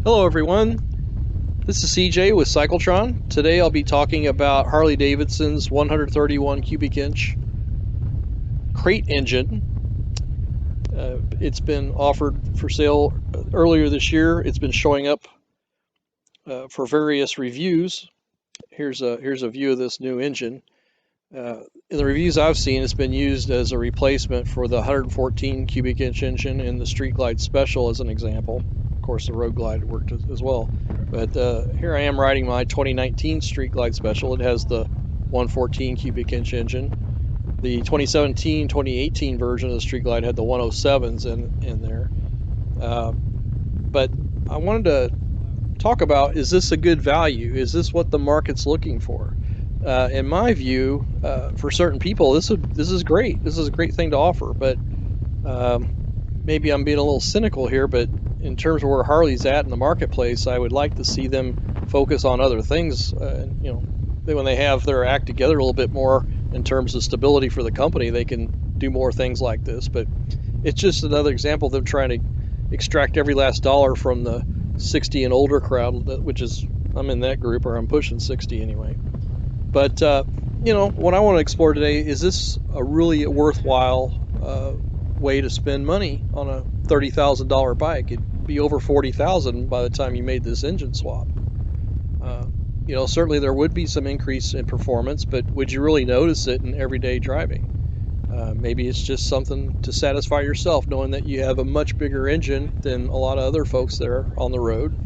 Hello everyone, this is CJ with Cycletron. Today I'll be talking about Harley Davidson's 131 cubic inch crate engine. It's been offered for sale earlier this year. It's been showing up for various reviews. Here's a view of this new engine. In the reviews I've seen, it's been used as a replacement for the 114 cubic inch engine in the Street Glide Special as an example. Of course, the Road Glide worked as well. But here I am riding my 2019 Street Glide Special. It has the 114 cubic inch engine. The 2017-2018 version of the Street Glide had the 107s in there. But I wanted to talk about, is this a good value? Is this what the market's looking for? In my view, for certain people, this is great. This is a great thing to offer. But maybe I'm being a little cynical here, but in terms of where Harley's at in the marketplace, I would like to see them focus on other things. When they have their act together a little bit more in terms of stability for the company, they can do more things like this. But it's just another example of them trying to extract every last dollar from the 60 and older crowd, which is, I'm in that group, or I'm pushing 60 anyway. But, what I want to explore today, is this a really worthwhile way to spend money on a $30,000 bike? It'd be over $40,000 by the time you made this engine swap. Certainly there would be some increase in performance, but would you really notice it in everyday driving? Maybe it's just something to satisfy yourself, knowing that you have a much bigger engine than a lot of other folks that are on the road,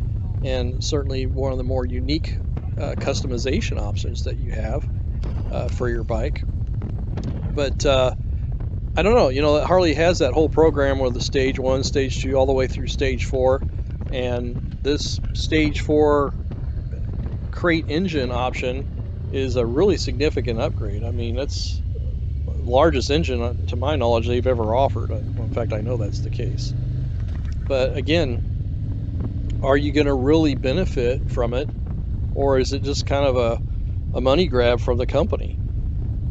and certainly one of the more unique customization options that you have for your bike. But I don't know, Harley has that whole program with the stage 1, stage 2, all the way through stage 4, and this stage 4 crate engine option is a really significant upgrade. I mean, that's the largest engine, to my knowledge, they've ever offered. In fact, I know that's the case. But again, are you going to really benefit from it, or is it just kind of a money grab from the company?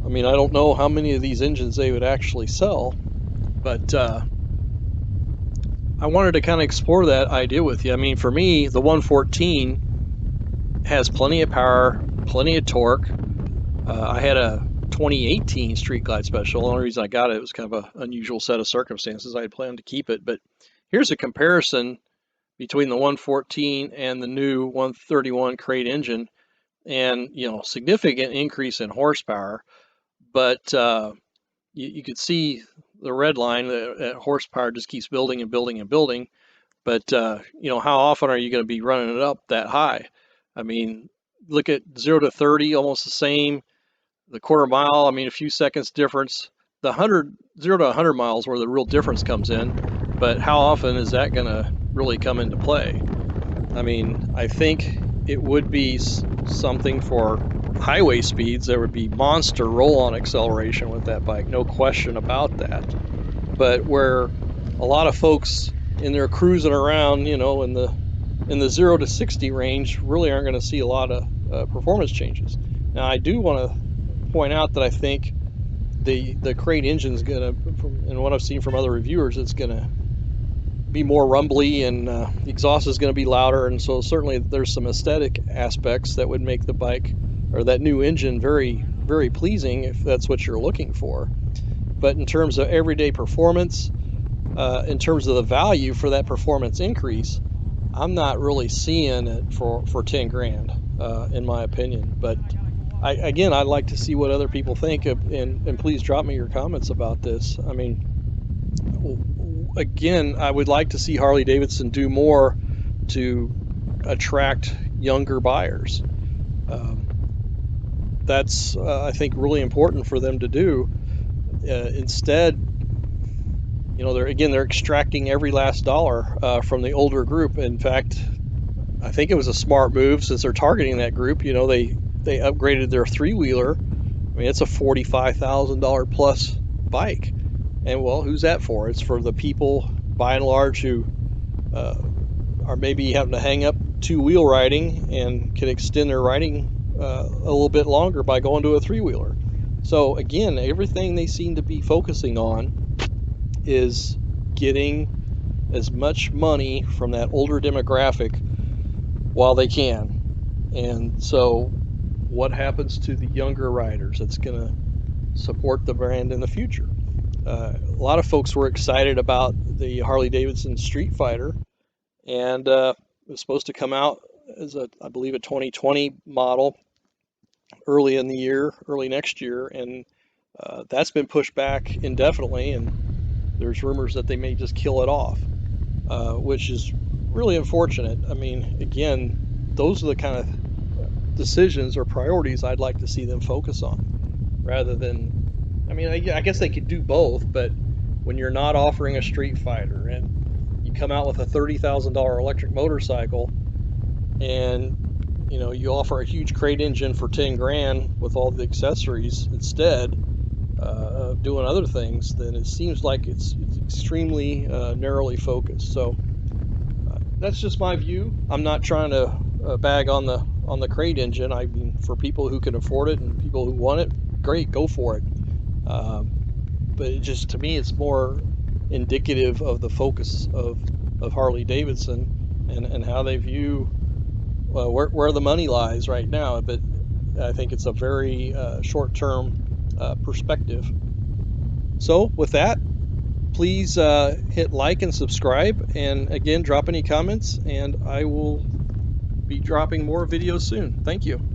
I mean, I don't know how many of these engines they would actually sell, but I wanted to kind of explore that idea with you. I mean, for me, the 114 has plenty of power, plenty of torque. I had a 2018 Street Glide Special. The only reason I got it was kind of an unusual set of circumstances. I had planned to keep it, but here's a comparison between the 114 and the new 131 crate engine, and significant increase in horsepower. But you could see the red line. That horsepower just keeps building and building and building. But how often are you going to be running it up that high? I mean, look at 0 to 30, almost the same. The quarter mile, I mean, a few seconds difference. The 0 to 100 miles where the real difference comes in. But how often is that going to really come into play? I mean, I think it would be something for highway speeds. There would be monster roll-on acceleration with that bike, no question about that. But where a lot of folks in their cruising around, in the 0 to 60 range, really aren't going to see a lot of performance changes. Now, I do want to point out that I think the crate engine is going to, and what I've seen from other reviewers, it's going to be more rumbly, and the exhaust is going to be louder, and so certainly there's some aesthetic aspects that would make the bike, or that new engine, very, very pleasing if that's what you're looking for. But in terms of everyday performance, in terms of the value for that performance increase, I'm not really seeing it for 10 grand, in my opinion. But I'd like to see what other people think, and please drop me your comments about this. I mean, again, I would like to see Harley Davidson do more to attract younger buyers. That's, I think, really important for them to do. Instead, they're extracting every last dollar from the older group. In fact, I think it was a smart move, since they're targeting that group. They upgraded their three-wheeler. I mean, it's a $45,000 plus bike. And well, who's that for? It's for the people, by and large, who are maybe having to hang up two-wheel riding and can extend their riding a little bit longer by going to a three-wheeler. So again, everything they seem to be focusing on is getting as much money from that older demographic while they can. And so, what happens to the younger riders that's going to support the brand in the future? A lot of folks were excited about the Harley Davidson Street Fighter, and it was supposed to come out as I believe, a 2020 model early in the year, early next year, and that's been pushed back indefinitely. And there's rumors that they may just kill it off, which is really unfortunate. I mean, again, those are the kind of decisions or priorities I'd like to see them focus on, rather than, I mean, I guess they could do both, but when you're not offering a Street Fighter and you come out with a $30,000 electric motorcycle, and you offer a huge crate engine for 10 grand with all the accessories instead of doing other things, then it seems like it's extremely narrowly focused. So that's just my view. I'm not trying to bag on the crate engine. I mean, for people who can afford it and people who want it, great, go for it. But it just, to me, it's more indicative of the focus of Harley Davidson and how they view where the money lies right now. But I think it's a very short-term perspective. So with that, please hit like and subscribe, and again, drop any comments, and I will be dropping more videos soon. Thank you.